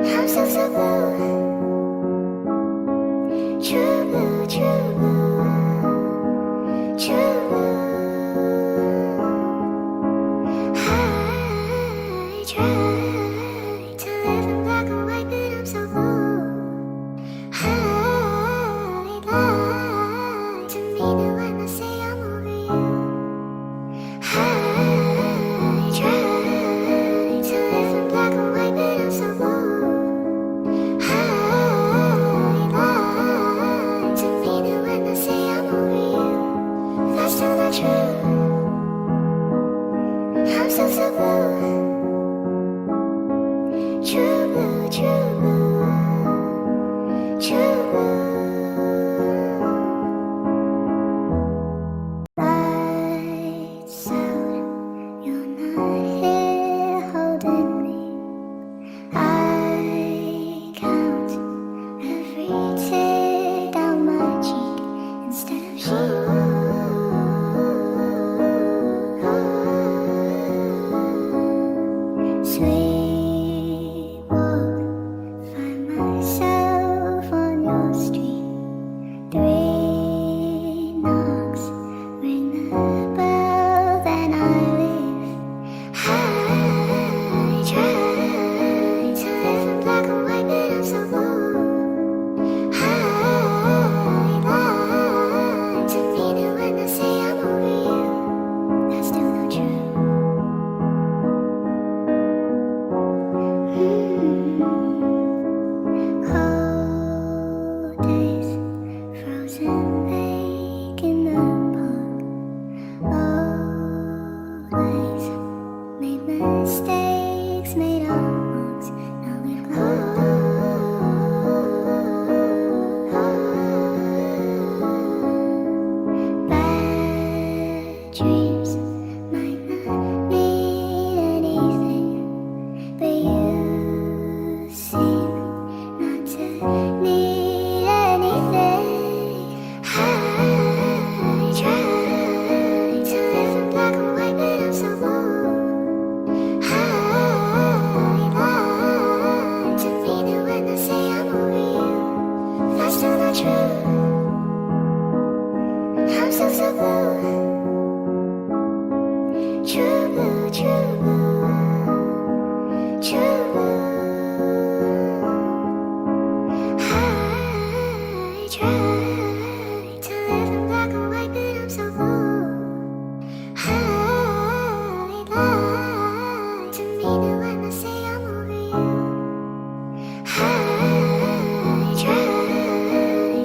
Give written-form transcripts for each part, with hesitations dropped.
I'm so blue. True blue, true blue, true blue. I try to live in black and white, but I'm so blue. I lie to me now when I say I'm over you. I try to live in black and white, but I'm so blue. I lie to me now when I say I'm over you. That's still not true. I'm so blue. True blue, true blue, true blue. Lights out, you're not here holding me. I count every tear down my cheek instead of sheep. Sweet walk, find myself on your street. 3 knocks, ring the bell, then I leave. I try to live in black and white, but I'm so blue. I lie to me now when I say I'm over you. That's still not true. Cold days, frozen lake in the park. Always made mistakes, made our marks. Now we've grown. Bad dreams might not mean anything, but you seem not to need anything. I try to live in black and white, but I'm so blue. I lie to me now when I say I'm over you. That's still not true. I'm so blue. True blue, true blue, true blue. I try to live in black and white, but I'm so blue. I lie to me now when I say I'm over you. I try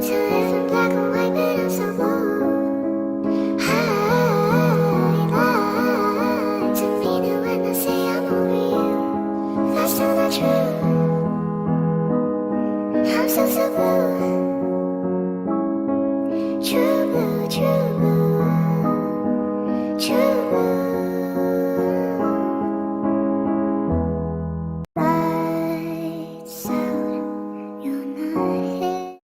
to live in black and white, but I'm so blue. I lie to me now when I say I'm over you. That's still not true.